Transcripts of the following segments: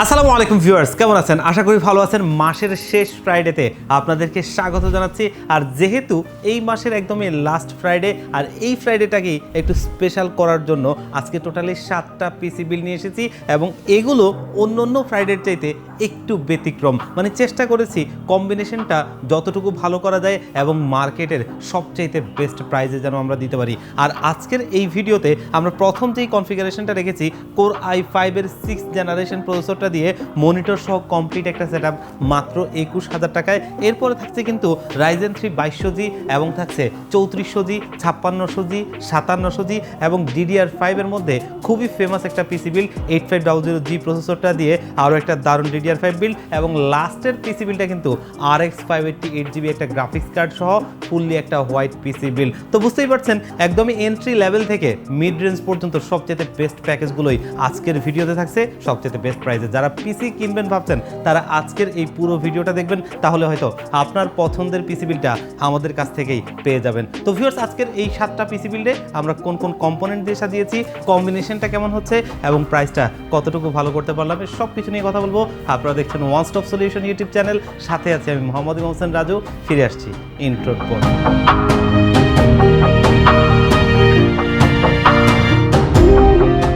আসসালামু আলাইকুম ভিউয়ার্স, কেমন আছেন? আশা করি ভালো আছেন। মাসের শেষ ফ্রাইডেতে আপনাদেরকে স্বাগত জানাচ্ছি। আর যেহেতু এই মাসের একদমই লাস্ট ফ্রাইডে, আর এই ফ্রাইডেটাকেই একটু স্পেশাল করার জন্য আজকে টোটালি 7টা পিসি বিল নিয়ে এসেছি এবং এগুলো অন্য ফ্রাইডের চাইতে একটু ব্যতিক্রম। মানে চেষ্টা করেছি কম্বিনেশনটা যতটুকু ভালো করা যায় এবং মার্কেটের সবচাইতে বেস্ট প্রাইজে যেন আমরা দিতে পারি। আর আজকের এই ভিডিওতে আমরা প্রথম যেই কনফিগারেশনটা রেখেছি কোর i5-এর 6th জেনারেশন প্রসেসরটা দিয়ে মনিটর সহ কমপ্লিট একটা সেটআপ মাত্র 21,000 টাকায়। এরপরে থাকছে কিন্তু Ryzen 3 2200G এবং থাকছে 3400G, 5600G, 5700G এবং DDR5-এর মধ্যে খুবই ফেমাস একটা পিসি বিল 8500G প্রসেসরটা দিয়ে আরও একটা দারুণ DDR5 বিল এবং লাস্টের পিসি বিলটা কিন্তু RX 588GB একটা গ্রাফিক্স কার্ড সহ ফুললি একটা হোয়াইট পিসি বিল। তো বুঝতেই পারছেন একদমই এন্ট্রি লেভেল থেকে মিড রেঞ্জ পর্যন্ত সবচেয়ে বেস্ট প্যাকেজগুলোই আজকের ভিডিওতে থাকছে সবচেয়ে বেস্ট প্রাইসে। যারা পিসি কিনবেন ভাবছেন তারা আজকের এই পুরো ভিডিওটা দেখবেন, তাহলে হয়তো আপনার পছন্দের পিসি বিলটা আমাদের কাছ থেকেই পেয়ে যাবেন। তো ভিউয়ার্স, আজকের এই 7টা পিসি বিল্ডে আমরা কোন কোন কম্পোনেন্ট দিয়ে সাজিয়েছি, কম্বিনেশনটা কেমন হচ্ছে এবং প্রাইসটা কতটুকু ভালো করতে পারলাম, সব কিছু নিয়ে কথা বলবো। আপনারা দেখছেন one stop solution YouTube channel, সাথে আছি আমি মোহাম্মদ ইমাম হোসেন রাজু। ফিরে আসছি ইন্ট্রোর পর।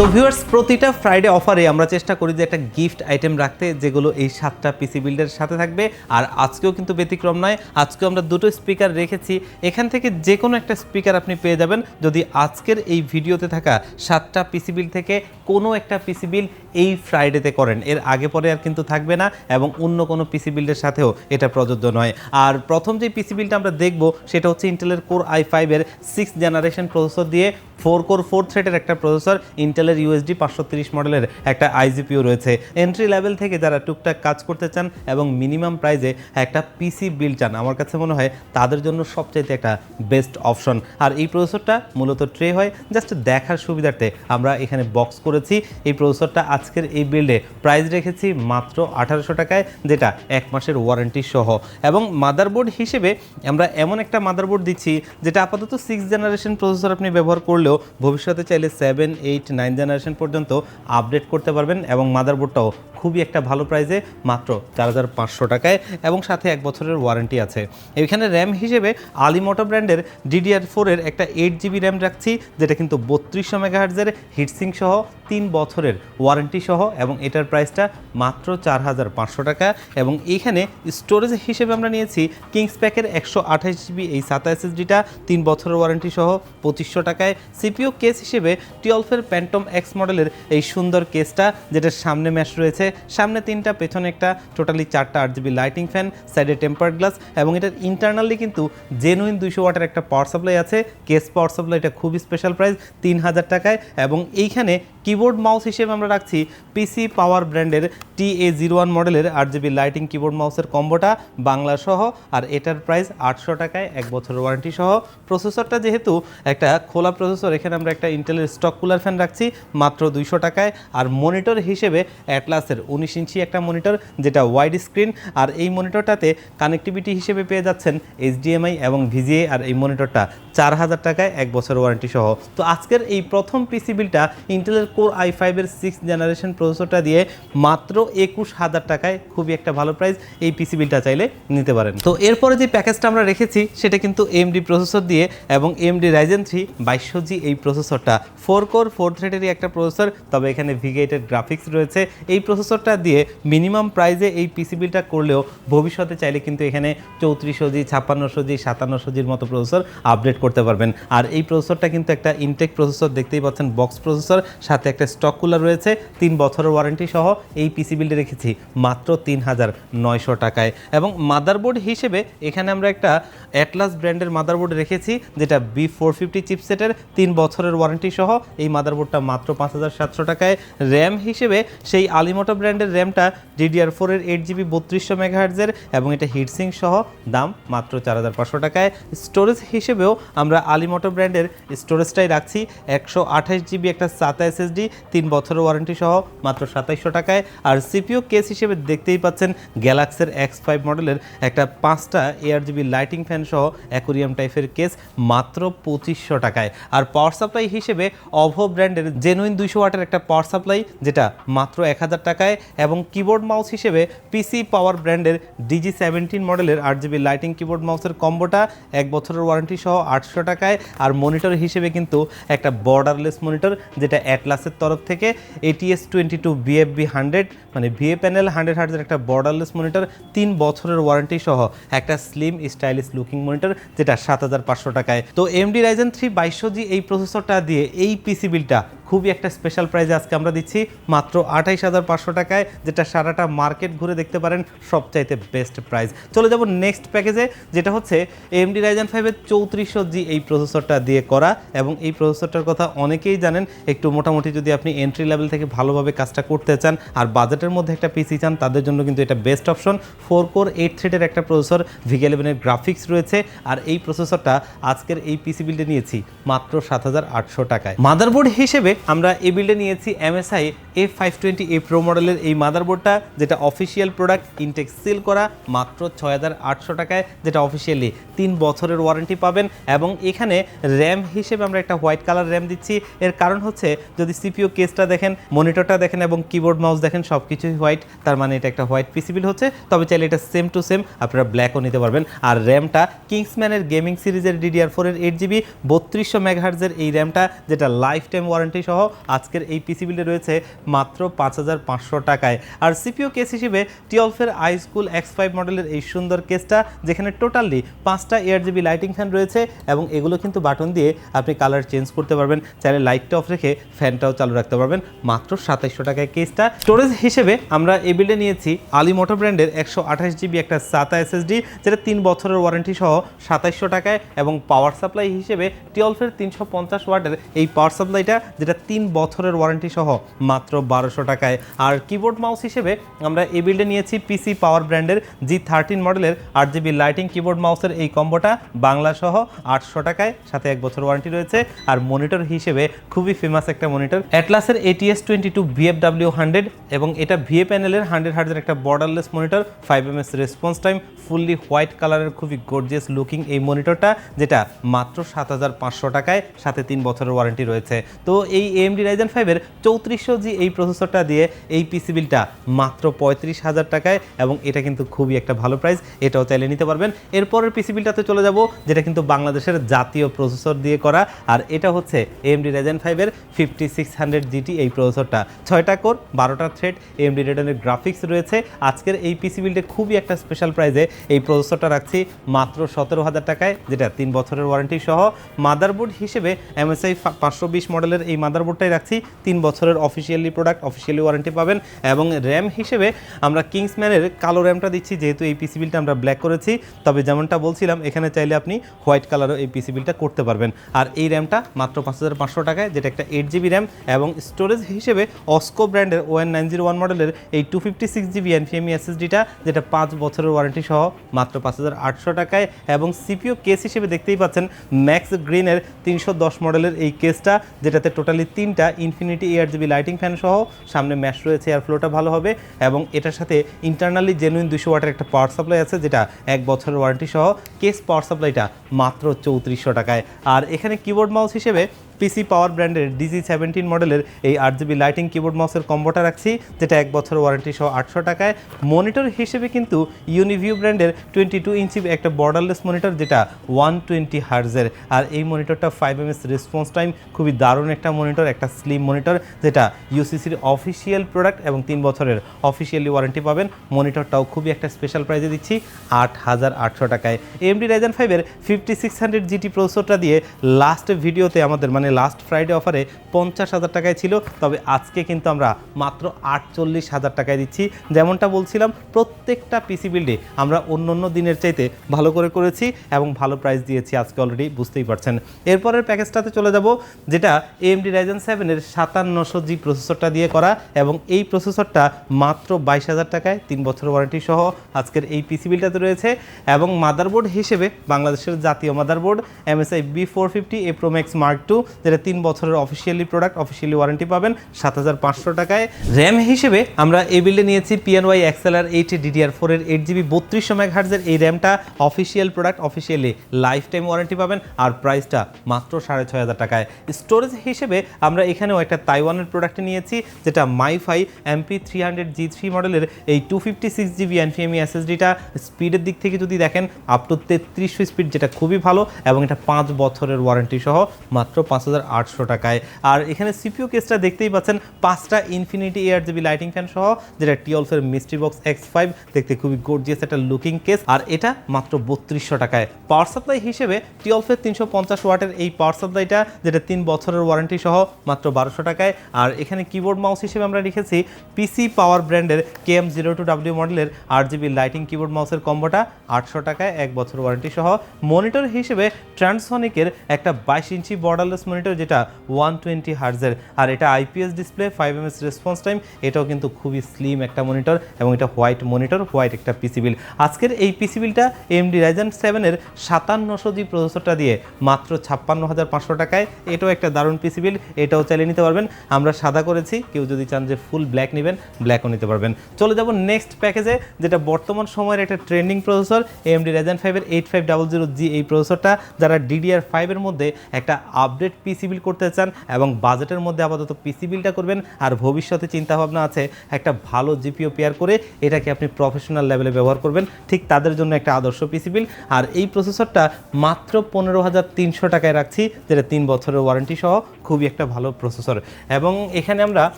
তো ভিউয়ার্স, প্রতিটা ফ্রাইডে অফারে আমরা চেষ্টা করি যে একটা গিফট আইটেম রাখতে, যেগুলো এই 7টা পিসি বিল্ডের সাথে থাকবে। আর আজকেও কিন্তু ব্যতিক্রম নয়, আজকেও আমরা দুটো স্পিকার রেখেছি। এখান থেকে যে কোনো একটা স্পিকার আপনি পেয়ে যাবেন যদি আজকের এই ভিডিওতে থাকা 7টা পিসি বিল থেকে কোনো একটা পিসি বিল এই ফ্রাইডেতে করেন। এর আগে পরে আর কিন্তু থাকবে না এবং অন্য কোনো পিসি বিল্ডের সাথেও এটা প্রযোজ্য নয়। আর প্রথম যে পিসি বিলটা আমরা দেখব সেটা হচ্ছে ইন্টেলের কোর i5-এর 6th জেনারেশন প্রসেসর দিয়ে 4 কোর 4 থ্রেডের একটা প্রসেসর, ইন্টেলের USD 530 মডেলের একটা iGPU রয়েছে। এন্ট্রি লেভেল থেকে যারা টুকটাক কাজ করতে চান এবং মিনিমাম প্রাইসে একটা পিসি বিল্ড চান, আমার কাছে মনে হয় তাদের জন্য সবচাইতে একটা বেস্ট অপশন। আর এই প্রসেসরটা মূলত ট্রে হয়, জাস্ট দেখার সুবিধার্থে আমরা এখানে বক্স করেছি। এই প্রসেসরটা আজকের এই বিল্ডে প্রাইস রেখেছি মাত্র 1800 টাকায়, যেটা 1 মাসের ওয়ারেন্টি সহ। এবং মাদারবোর্ড হিসেবে আমরা এমন একটা মাদারবোর্ড দিচ্ছি যেটা আপাতত 6th জেনারেশন প্রসেসর আপনি ব্যবহার করলেও ভবিষ্যতে চাইলে 7, 8, 9 জেনারেশন পর্যন্ত আপডেট করতে পারবেন এবং মাদারবোর্ডটাও খুবই একটা ভালো প্রাইসে মাত্র 4500 টাকায় এবং সাথে 1 বছরের ওয়ারেন্টি আছে। এখানে র্যাম হিসেবে আলিমোটো ব্র্যান্ডের DDR4-এর একটা 8GB র্যাম রাখছি, যেটা কিন্তু 3200 মেগাহার্টজের হিটসিং সহ 3 বছরের ওয়ারেন্টি সহ এবং এটার প্রাইসটা মাত্র 4500 টাকা। এবং এইখানে স্টোরেজ হিসেবে আমরা নিয়েছি কিংসপ্যাকের 128GB এই SATA SSD-টা 3 বছরের ওয়ারেন্টি সহ 2500 টাকায়। সিপিইউ কেস হিসেবে 12-এর প্যান্টম এক্স মডেলের এই সুন্দর কেসটা, যেটার সামনে ম্যাশ রয়েছে, সামনে 3টা, পেছনে একটা, টোটালি 4টা 8GB লাইটিং ফ্যান, সাইডে টেম্পার্ড গ্লাস এবং এটার ইন্টারনালি কিন্তু জেনুইন 200 ওয়াটের একটা পাওয়ার সাপ্লাই আছে। কেস পাওয়ার সাপ্লাই, এটা খুবই স্পেশাল প্রাইস 3000 টাকায়। এবং এইখানে কিবোর্ড মাউস হিসেবে আমরা রাখছি পিসি পাওয়ার ব্র্যান্ডের TA01 মডেলের 8GB লাইটিং কিবোর্ড মাউসের কম্বোটা বাংলা সহ, আর এটার প্রাইস 800 টাকায় 1 বছরের ওয়ারেন্টি সহ। প্রসেসরটা যেহেতু একটা খোলা প্রসেসর, এখানে আমরা একটা ইন্টেলের স্টক কুলার ফ্যান রাখছি মাত্র 200 টাকায়। আর মনিটর হিসেবে অ্যাটলাসের 19 ইঞ্চি একটা মনিটর, যেটা ওয়াইড স্ক্রিন। আর এই মনিটরটাতে কানেক্টিভিটি হিসেবে পেয়ে যাচ্ছেন HDMI এবং VGA, আর এই মনিটরটা 4000 টাকায় 1 বছরের ওয়ারেন্টি সহ। তো আজকের এই প্রথম পিসি বিলটা ইন্টেলের কোর i5-এর 6th জেনারেশন প্রসেসরটা দিয়ে মাত্র 21000 টাকায়, খুবই একটা ভালো প্রাইস। এই পিসি বিলটা চাইলে নিতে পারেন। তো এরপরে যে প্যাকেজটা আমরা রেখেছি সেটা কিন্তু AMD প্রসেসর দিয়ে এবং AMD Ryzen 3 2200G এই প্রসেসরটা 4 কোর 4 থ্রেডেরই একটা প্রসেসর, তবে এখানে V8-এর গ্রাফিক্স রয়েছে। এই প্রসেসরটা দিয়ে মিনিমাম প্রাইসে এই পিসি বিলটা করলেও ভবিষ্যতে চাইলে কিন্তু এখানে 3400G, 5600G, 5700Gর মতো প্রসেসর আপডেট করতে পারবেন। আর এই প্রসেসরটা কিন্তু একটা ইনটেক প্রসেসর, দেখতেই পাচ্ছেন বক্স প্রসেসর, সাথে একটা স্টক কুলার রয়েছে, 3 বছরের ওয়ারেন্টি সহ। এই পিসি বিলটা রেখেছি মাত্র 3900 টাকায়। এবং মাদারবোর্ড হিসেবে এখানে আমরা একটা অ্যাটলাস ব্র্যান্ডের মাদারবোর্ড রেখেছি, যেটা B450 চিপসেটের 3 বছরের ওয়ারেন্টি সহ। এই মাদারবোর্ডটা মাত্র 5700 টাকায়। র্যাম হিসেবে সেই আলিমোটো ব্র্যান্ডের র্যামটা DDR4-এর 8GB 3200 মেগাহার্টজের এবং এটা হিটসিং সহ, দাম মাত্র 4500 টাকায়। স্টোরেজ হিসেবেও আমরা আলিমোটো ব্র্যান্ডের স্টোরেজটাই রাখছি 128GB একটা SATA SSD, 3 বছরের ওয়ারেন্টি সহ, মাত্র 2700 টাকায়। আর সিপিইউ কেস হিসেবে দেখতেই পাচ্ছেন গ্যালাক্সির X5 মডেলের একটা 5টা ARGB লাইটিং ফ্যান সহ অ্যাকোরিয়াম টাইপের কেস, মাত্র 2500 টাকায়। আর পাওয়ার সাপ্লাই হিসেবে অভো ব্র্যান্ডের জেনুইন 200 ওয়াটের একটা পাওয়ার সাপ্লাই, যেটা মাত্র 1000 টাকায় টাকায় এবং কিবোর্ড মাউস হিসেবে পিসি পাওয়ার ব্র্যান্ডের DG17 মডেলের 8GB লাইটিং কিবোর্ড মাউসের কম্বোটা 1 বছরের ওয়ারেন্টি সহ 800 টাকায়। আর মনিটর হিসেবে কিন্তু একটা বর্ডারলেস মনিটর, যেটা অ্যাটলাসের তরফ থেকে ATS22 BFB 100 মানে VA প্যানেল 100 হার্টজের একটা বর্ডারলেস মনিটর, 3 বছরের ওয়ারেন্টি সহ একটা স্লিম স্টাইলিশ লুকিং মনিটর, যেটা 7500 টাকায়। তো AMD Ryzen 3 2200G এই প্রসেসরটা দিয়ে এই পিসি বিলটা খুবই একটা স্পেশাল প্রাইজে আজকে আমরা দিচ্ছি মাত্র 28500 টাকায়, যেটা সারাটা মার্কেট ঘুরে দেখতে পারেন সবচাইতে বেস্ট প্রাইস। চলে যাব নেক্সট প্যাকেজে, যেটা হচ্ছে AMD Ryzen 5 এর 3400G এই প্রসেসরটা দিয়ে করা। এবং এই প্রসেসরটার কথা অনেকেই জানেন, একটু মোটামুটি যদি আপনি এন্ট্রি লেভেল থেকে ভালোভাবে কাজটা করতে চান আর বাজেটের মধ্যে একটা পিসি চান, তাদের জন্য কিন্তু এটা বেস্ট অপশন। 4 কোর 8 থ্রেডের একটা প্রসেসর, VG11 এর গ্রাফিক্স রয়েছে। আর এই প্রসেসরটা আজকের এই পিসি বিল্ডে নিয়েছি মাত্র 7800 টাকায়। মাদারবোর্ড হিসেবে আমরা এই বিল্ডে নিয়েছি MSI A520A Pro মডেলের এই মাদারবোর্ডটা, যেটা অফিসিয়াল প্রোডাক্ট, ইনটেক সিল করা, মাত্র 6800 টাকায়, যেটা অফিসিয়ালি 3 বছরের ওয়ারেন্টি পাবেন। এবং এখানে র্যাম হিসেবে আমরা একটা হোয়াইট কালার র্যাম দিচ্ছি। এর কারণ হচ্ছে যদি CPU কেসটা দেখেন, মনিটরটা দেখেন এবং কিবোর্ড মাউস দেখেন, সব কিছুই হোয়াইট, তার মানে এটা একটা হোয়াইট পিসি বিল হচ্ছে। তবে চাইলে এটা সেম টু সেম আপনারা ব্ল্যাকও নিতে পারবেন। আর র্যামটা কিংসম্যানের গেমিং সিরিজের DDR4 এর 8GB 3200 মেগাহার্টজের এই র্যামটা, যেটা লাইফ টাইম ওয়ারেন্টি সহ আজকের এই পিসি বিলে রয়েছে মাত্র 5500 টাকায়। আর CPU কেস হিসেবে টিওলফের iSchool X5 মডেলের এই সুন্দর কেসটা, যেখানে টোটালি 5টা 8GB লাইটিং ফ্যান রয়েছে এবং এগুলো কিন্তু বাটন দিয়ে আপনি কালার চেঞ্জ করতে পারবেন, চাইলে লাইটটা অফ রেখে ফ্যানটাও চালু রাখতে পারবেন, মাত্র 2700 টাকায় কেসটা। স্টোরেজ হিসেবে আমরা এই বিল্ডে নিয়েছি আলিমোটো ব্র্যান্ডের 128GB একটা SATA SSD, যেটা 3 বছরের ওয়ারেন্টি সহ 2700 টাকায়। এবং পাওয়ার সাপ্লাই হিসেবে টিওলফের 350 ওয়াটের এই পাওয়ার সাপ্লাইটা, যেটা 3 বছরের ওয়ারেন্টি সহ মাত্র 1200 টাকায়। আর কিবোর্ড মাউস হিসেবে আমরা এই বিল্ডে নিয়েছি পিসি পাওয়ার ব্র্যান্ডের G13 মডেলের 8GB লাইটিং কিবোর্ড মাউসের এই কম্বোটা, বাংলা সহ 800 টাকায়, সাথে 1 বছর ওয়ারেন্টি রয়েছে। আর মনিটর হিসেবে খুবই ফেমাস একটা মনিটর, অ্যাটলাসের ATS22 BFW 100, এবং এটা VA প্যানেলের 100 হার্টজের একটা borderless monitor, 5ms response time, fully white কালারের খুবই গর্জিয়াস লুকিং এই মনিটরটা, যেটা মাত্র 7500 টাকায়, সাথে 3 বছরের ওয়ারেন্টি রয়েছে। তো এই AMD Ryzen 5 এর 3400G এই প্রসেসরটা দিয়ে এই পিসি বিলটা মাত্র 35000 টাকায়, এবং এটা কিন্তু খুবই একটা ভালো প্রাইস, এটাও চাইলে নিতে পারবেন। এরপরের পিসি বিলটাতে চলে যাব, যেটা কিন্তু বাংলাদেশের জাতীয় প্রসেসর দিয়ে করা, আর এটা হচ্ছে AMD Ryzen 5 এর 5600 GT এই প্রসেসরটা, 6টা কোর 12টা থ্রেড, AMD Radeon এর গ্রাফিক্স রয়েছে। আজকের এই পিসি বিল্ডে খুবই একটা স্পেশাল প্রাইসে এই প্রসেসরটা রাখছি মাত্র 17000 টাকায়, যেটা 3 বছরের ওয়ারেন্টি সহ। মাদারবোর্ড হিসেবে MSI 520 মডেলের এই মাদারবোর্ডটাই রাখছি, 3 বছরের অফিসিয়ালি প্রোডাক্ট, অফিসিয়ালি ওয়ারেন্টি পাবেন। এবং র্যাম হিসেবে আমরা কিংসম্যানের কালো র্যামটা দিচ্ছি, যেহেতু এই পিসি বিলটা আমরা ব্ল্যাক করেছি। তবে যেমনটা বলছিলাম, এখানে চাইলে আপনি হোয়াইট কালারও এই পিসি বিলটা করতে পারবেন। আর এই র্যামটা মাত্র 5500 টাকায়, যেটা একটা 8GB র্যাম। এবং স্টোরেজ হিসেবে অস্কো ব্র্যান্ডের ON901 মডেলের এই 256GB NVMe SSDটা, যেটা 5 বছরের ওয়ারেন্টি সহ মাত্র 5800 টাকায়। এবং CPU কেস হিসেবে দেখতেই পাচ্ছেন ম্যাক্স গ্রিনের 310 মডেলের এই কেসটা, যেটাতে টোটালি 3টা ইনফিনিটি 8GB লাইটিং ফ্যান সহ, সামনে ম্যাশ রয়েছে, এয়ার ফ্লোটা ভালো হবে। এবং এটার সাথে ইন্টারনালি জেনুইন 200 ওয়াটের একটা পাওয়ার সাপ্লাই আছে, যেটা 1 বছরের ওয়ারেন্টি সহ। কেস পাওয়ার সাপ্লাইটা মাত্র 3400 টাকায়। আর এখানে কিবোর্ড মাউস হিসেবে পিসি পাওয়ার ব্র্যান্ডের DG17 মডেলের এই 8GB লাইটিং কিবোর্ড মাউসের কম্বোটা রাখছি, যেটা 1 বছর ওয়ারেন্টি সহ 800 টাকায়। মনিটর হিসেবে কিন্তু ইউনিভিউ ব্র্যান্ডের 22 ইঞ্চি একটা বর্ডারলেস মনিটর, যেটা 120 হার্টজের। আর এই মনিটরটা 5ms রেসপন্স টাইম, খুবই দারুণ একটা মনিটর, একটা স্লিম মনিটর, যেটা UCCর অফিসিয়াল প্রোডাক্ট এবং 3 বছরের অফিসিয়ালি ওয়ারেন্টি পাবেন। মনিটরটাও খুবই একটা স্পেশাল প্রাইজে দিচ্ছি 8800 টাকায়। AMD Ryzen 5 এর 5600 GT প্রসেসরটা দিয়ে লাস্ট ভিডিওতে আমাদের লাস্ট ফ্রাইডে অফারে 50000 টাকায় ছিল, তবে আজকে কিন্তু আমরা মাত্র 48000 টাকায় দিচ্ছি। যেমনটা বলছিলাম, প্রত্যেকটা পিসি বিল্ডে আমরা অন্য দিনের চাইতে ভালো করেছি এবং ভালো প্রাইস দিয়েছি, আজকে অলরেডি বুঝতেই পারছেন। এরপরের প্যাকেজটাতে চলে যাব, যেটা AMD Ryzen 7 এর 5700G প্রসেসরটা দিয়ে করা, এবং এই প্রসেসরটা মাত্র 22000 টাকায়, 3 বছর ওয়ারেন্টি সহ আজকের এই পিসি বিলটাতে রয়েছে। এবং মাদারবোর্ড হিসেবে বাংলাদেশের জাতীয় motherboard MSI B450A Pro Max Mark II, যেটা 3 বছরের অফিসিয়ালি প্রোডাক্ট, অফিসিয়ালি ওয়ারেন্টি পাবেন 7500 টাকায়। র্যাম হিসেবে আমরা এই বিল্ডে নিয়েছি PNY XLR 8 DDR4 এর 8GB 3200 মেগাহার্টজের এই র্যামটা official product, officially life time warranty পাবেন আর প্রাইসটা মাত্র 6500 টাকায়। স্টোরেজ হিসেবে আমরা এখানেও একটা তাইওয়ানের প্রোডাক্ট নিয়েছি যেটা মাইফাই MP300G3 মডেলের এই 256GB NVMe SSDটা স্পিডের দিক থেকে যদি দেখেন আপ টু 3300 স্পিড, যেটা খুবই ভালো এবং এটা 5 বছরের ওয়ারেন্টি সহ মাত্র 5800 টাকায়। আর এখানে সিপিইউ কেসটা দেখতেই পাচ্ছেন 5টা ইনফিনিটি ARGB লাইটিং ফ্যান সহ, যেটা টিওলফের মিস্ট্রি বক্স X5, দেখতে খুবই গর্জিয়াস একটা লুকিং কেস, আর এটা মাত্র 3200 টাকায়। পাওয়ার সাপ্লাই হিসেবে টিওলফের 350 ওয়াটের এই পাওয়ার সাপ্লাইটা, যেটা 3 বছরের ওয়ারেন্টি সহ মাত্র 1200 টাকায়। আর এখানে কিবোর্ড মাউস হিসেবে আমরা রেখেছি PC পাওয়ার ব্র্যান্ডের KM02W মডেলের RGB লাইটিং কিবোর্ড মাউসের কম্বোটা 800 টাকায়, 1 বছর ওয়ারেন্টি সহ। মনিটর হিসেবে ট্রান্সসনিকের একটা 22 ইঞ্চি বর্ডারলেস মনিটর, যেটা 120 হার্জের, আর এটা IPS display, 5ms response time, এটাও কিন্তু খুবই স্লিম একটা মনিটর এবং এটা হোয়াইট মনিটর, হোয়াইট একটা পিসি বিল। আজকের এই পিসি বিলটা AMD Ryzen 7 এর 5700G প্রসেসরটা দিয়ে মাত্র 56500 টাকায়। এটাও একটা দারুণ পিসি বিল, এটাও চালিয়ে নিতে পারবেন। আমরা সাদা করেছি, কেউ যদি চান যে ফুল ব্ল্যাক নেবেন ব্ল্যাকও নিতে পারবেন। চলে যাব নেক্সট প্যাকেজে, যেটা বর্তমান সময়ের একটা ট্রেন্ডিং প্রসেসর AMD Ryzen 5 এর 8500G। এই প্রসেসরটা যারা DDR5 এর মধ্যে একটা আপডেট পিসি বিল করতে চান এবং বাজেটের মধ্যে আপাতত পিসি বিলটা করবেন আর ভবিষ্যতে চিন্তাভাবনা আছে একটা ভালো জিপিও পেয়ার করে এটাকে আপনি প্রফেশনাল লেভেলে ব্যবহার করবেন, ঠিক তাদের জন্য একটা আদর্শ পিসি বিল। আর এই প্রসেসরটা মাত্র 15300 টাকায় রাখছি, যেটা 3 বছরের ওয়ারেন্টি সহ, খুবই একটা ভালো প্রসেসর। এবং এখানে আমরা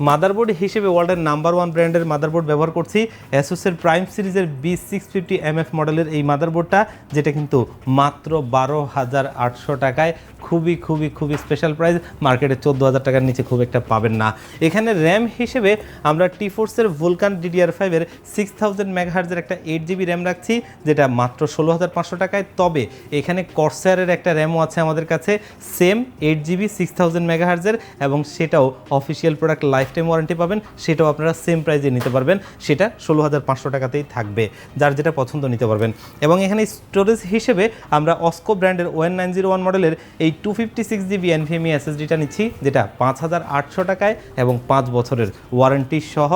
মাদারবোর্ড হিসেবে ওয়ার্ল্ডের নাম্বার 1 ব্র্যান্ডের মাদারবোর্ড ব্যবহার করছি, অ্যাসুসের প্রাইম সিরিজের B650MF মডেলের এই মাদারবোর্ডটা, যেটা কিন্তু মাত্র 12800 টাকায়, খুবই খুবই খুবই স্পেশাল প্রাইস, মার্কেটে 14000 টাকার নিচে খুব একটা পাবেন না। এখানে র্যাম হিসেবে আমরা টিফোর্সের ভুলকান DDR5 এর 6000 মেগাহার্জের একটা 8GB র্যাম রাখছি, যেটা মাত্র 16500 টাকায়। তবে এখানে কর্সায়ারের একটা র্যামও আছে আমাদের কাছে, সেম 8GB 6000 মেগাহার্জের, এবং সেটাও official product life time warranty পাবেন, সেটাও আপনারা সেম প্রাইসে নিতে পারবেন, সেটা 16500 টাকাতেই থাকবে, যার যেটা পছন্দ নিতে পারবেন। এবং এখানে স্টোরেজ হিসেবে আমরা অস্কো ব্র্যান্ডের ON901 মডেলের এই 256GB NVMe SSDটা নিচ্ছি, যেটা 5800 টাকায় এবং 5 বছরের ওয়ারেন্টি সহ।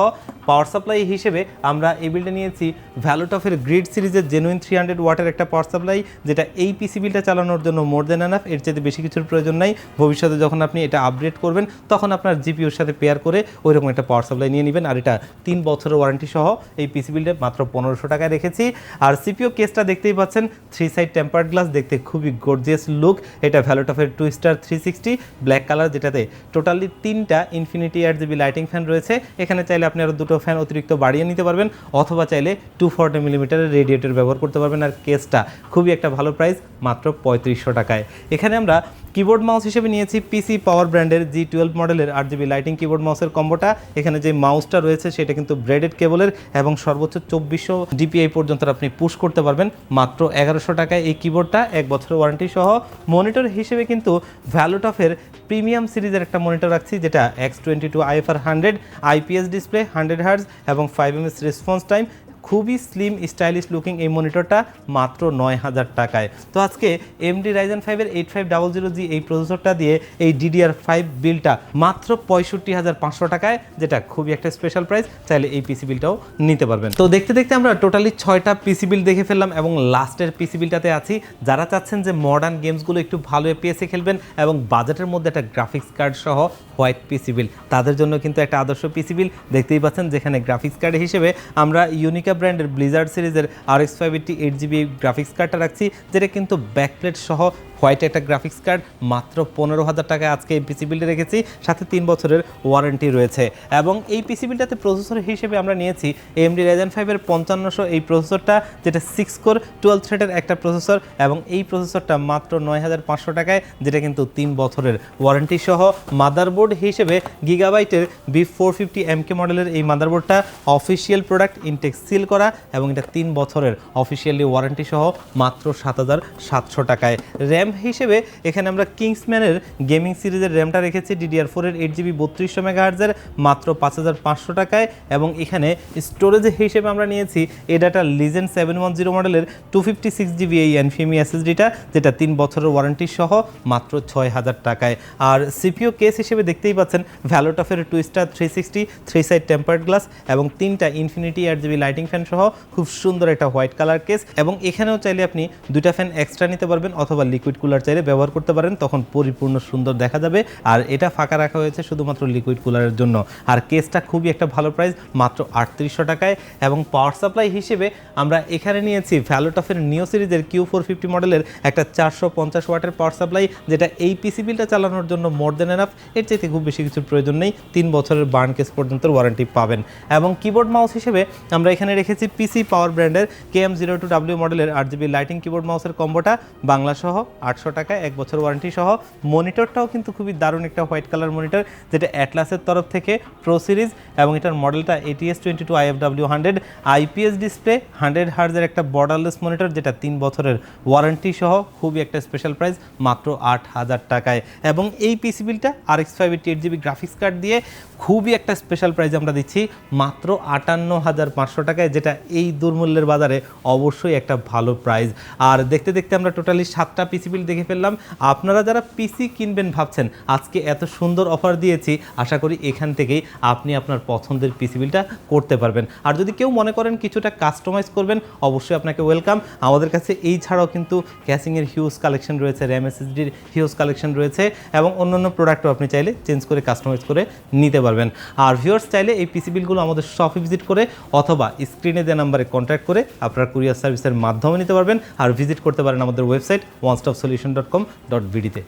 পাওয়ার সাপ্লাই হিসেবে আমরা এই বিলটা নিয়েছি ভ্যালুটফের গ্রিড সিরিজের জেনুইন 300 ওয়াটের একটা পাওয়ার সাপ্লাই, যেটা এই পিসি বিলটা চালানোর জন্য মোর দেন এনাফ, এর চেয়ে বেশি কিছুর প্রয়োজন নাই। ভবিষ্যতে যখন আপনি এটা আপগ্রেড করবেন তখন আপনার জিপিওর সাথে পেয়ার করে ওইরকম একটা পাওয়ার সাপ্লাই নিয়ে নেবেন। আর এটা 3 বছরের ওয়ারেন্টি সহ এই পিসি বিলটা মাত্র 1500 টাকায় রেখেছি। আর সিপিও কেসটা দেখতেই পাচ্ছেন 3 সাইড টেম্পার্ড গ্লাস, দেখতে খুবই গর্জিয়াস লুক। এটা ভ্যালুটফের 2-star 360 ব্ল্যাক কালার, যেটাতে টোটালি 3টা ইনফিনিটি RGB লাইটিং ফ্যান রয়েছে। এখানে চাইলে আপনি আরও 2টো ফ্যান অতিরিক্ত বাড়িয়ে নিতে পারবেন, অথবা চাইলে 240mm রেডিয়েটর ব্যবহার করতে পারবেন। আর কেসটা খুবই একটা ভালো প্রাইস, মাত্র 3500 টাকায়। এখানে আমরা কিবোর্ড মাউস হিসেবে নিয়েছি PC পাওয়ার ব্র্যান্ডের G12 মডেলের RGB লাইটিং কিবোর্ড মাউসের কম্বোটা। এখানে যে মাউসটা রয়েছে সেটা কিন্তু ব্রেডেড কেবলের এবং সর্বোচ্চ 2400 DPI পর্যন্ত আপনি পুশ করতে পারবেন, মাত্র 1100 টাকায় এই কিবোর্ডটা, 1 বছরের ওয়ারেন্টি সহ। মনিটর হিসেবে কিন্তু ভ্যালুটফের প্রিমিয়াম সিরিজের একটা মনিটর রাখছি, যেটা X22 IFR 100 IPS display, 100 hertz এবং 5ms রেসপন্স টাইম, খুবই স্লিম স্টাইলিশ লুকিং এই মনিটরটা, মাত্র 9000 টাকায়। তো আজকে AMD Ryzen 5 এর 8500G এই প্রসেসরটা দিয়ে এই DDR5 বিলটা মাত্র 65500 টাকায়, যেটা খুবই একটা স্পেশাল প্রাইস, চাইলে এই পিসি বিলটাও নিতে পারবেন। তো দেখতে দেখতে আমরা টোটালি 6টা পিসি বিল দেখে ফেললাম এবং লাস্টের পিসি বিলটাতে আছি। যারা চাচ্ছেন যে মডার্ন গেমসগুলো একটু ভালো FPS-এ খেলবেন এবং বাজেটের মধ্যে একটা গ্রাফিক্স কার্ড সহ হোয়াইট পিসি বিল, তাদের জন্য কিন্তু একটা আদর্শ পিসি বিল। দেখতেই পাচ্ছেন যেখানে গ্রাফিক্স কার্ড হিসেবে আমরা ইউনিকা ব্র্যান্ডের ব্লিজার্ড সিরিজের RX 580 8GB গ্রাফিক্স কার্ডটা রাখছি, যেটা কিন্তু ব্যাকপ্লেট সহ হোয়াইট একটা গ্রাফিক্স কার্ড, মাত্র 15000 টাকায় আজকে এই পিসি বিলটা রেখেছি, সাথে 3 বছরের ওয়ারেন্টি রয়েছে। এবং এই পিসি বিলটাতে প্রসেসর হিসেবে আমরা নিয়েছি AMD Ryzen 5 এর 5500 এই প্রসেসরটা, যেটা 6 কোর 12 থ্রেডের একটা প্রসেসর, এবং এই প্রসেসরটা মাত্র 9500 টাকায়, যেটা কিন্তু 3 বছরের ওয়ারেন্টি সহ। মাদারবোর্ড হিসেবে গিগাবাইটের B450MK মডেলের এই মাদারবোর্ডটা অফিসিয়াল প্রোডাক্ট, ইনটেক সিল করা এবং এটা 3 বছরের অফিসিয়ালি ওয়ারেন্টি সহ, মাত্র 7700 টাকায়। র্যাম র্যাম হিসেবে এখানে আমরা কিংসম্যানের গেমিং সিরিজের র্যামটা রেখেছি DDR4 এর 8GB 3200 মেগাহার্জের মাত্র 5500 টাকায়। এবং এখানে স্টোরেজ হিসেবে আমরা নিয়েছি এডাটা লিজেন্ড 710 মডেলের 256GB এই এনভিএমই এসএসডিটা, যেটা 3 বছরের ওয়ারেন্টি সহ মাত্র 6000 টাকায়। আর সিপিইউ কেস হিসেবে দেখতেই পাচ্ছেন ভ্যালোটফের টুইস্টার 360 3 সাইড টেম্পার্ড গ্লাস এবং 3টা ইনফিনিটি 8GB লাইটিং ফ্যান সহ খুব সুন্দর একটা হোয়াইট কালার কেস। এবং এখানেও চাইলে আপনি 2টা ফ্যান এক্সট্রা নিতে পারবেন অথবা লিকুইড কুলার চাইলে ব্যবহার করতে পারেন, তখন পরিপূর্ণ সুন্দর দেখা যাবে। আর এটা ফাঁকা রাখা হয়েছে শুধুমাত্র লিকুইড কুলারের জন্য। আর কেসটা খুবই একটা ভালো প্রাইস, মাত্র 3800 টাকায়। এবং পাওয়ার সাপ্লাই হিসেবে আমরা এখানে নিয়েছি ভ্যালোটফের নিও সিরিজের Q450 মডেলের একটা 450 ওয়াটের পাওয়ার সাপ্লাই, যেটা এই পিসি বিলটা চালানোর জন্য মোর দেন এনাফ। এর চাইতে খুব বেশি কিছুর প্রয়োজন নেই, 3 বছরের বার্ন কেস পর্যন্ত ওয়ারেন্টি পাবেন। এবং কিবোর্ড মাউস হিসেবে আমরা এখানে রেখেছি পিসি পাওয়ার ব্র্যান্ডের KM02W মডেলের 8GB লাইটিং কিবোর্ড মাউসের কম্বোটা, বাংলা সহ 800 টাকায়, 1 বছর ওয়ারেন্টি সহ। মনিটরটাও কিন্তু খুবই দারুণ একটা হোয়াইট কালার মনিটর, যেটা অ্যাটলাসের তরফ থেকে প্রো সিরিজ, এবং এটার মডেলটা ATS22 IFW100 IPS ডিসপ্লে 100 হার্জের একটা বর্ডারলেস মনিটর, যেটা 3 বছরের ওয়ারেন্টি সহ। খুবই একটা স্পেশাল প্রাইস, মাত্র 8000 টাকায়। এবং এই পিসি বিলটা RX 588GB গ্রাফিক্স কার্ড দিয়ে খুবই একটা স্পেশাল প্রাইস আমরা দিচ্ছি মাত্র 58500 টাকায়, যেটা এই দুর্মূল্যের বাজারে অবশ্যই একটা ভালো প্রাইস। আর দেখতে দেখতে আমরা টোটালি 7টা পিসি বিল দেখে ফেললাম। আপনারা যারা পিসি কিনবেন ভাবছেন, আজকে এত সুন্দর অফার দিয়েছি, আশা করি এখান থেকেই আপনি আপনার পছন্দের পিসি বিলটা করতে পারবেন। আর যদি কেউ মনে করেন কিছুটা কাস্টমাইজ করবেন, অবশ্যই আপনাকে ওয়েলকাম। আমাদের কাছে এই ছাড়াও কিন্তু ক্যাসিংয়ের হিউজ কালেকশন রয়েছে, র্যাম এসএসডির হিউজ কালেকশন রয়েছে, এবং অন্যান্য প্রোডাক্টও আপনি চাইলে চেঞ্জ করে কাস্টমাইজ করে নিতে পারবেন। আর ভিউয়ার্স চাইলে এই পিসি বিলগুলো আমাদের শপে ভিজিট করে অথবা স্ক্রিনে দেওয়া নাম্বারে কন্ট্যাক্ট করে আপনার কুরিয়ার সার্ভিসের মাধ্যমে নিতে পারবেন। আর ভিজিট করতে পারেন আমাদের ওয়েবসাইট onestopsolution.com.bd তে।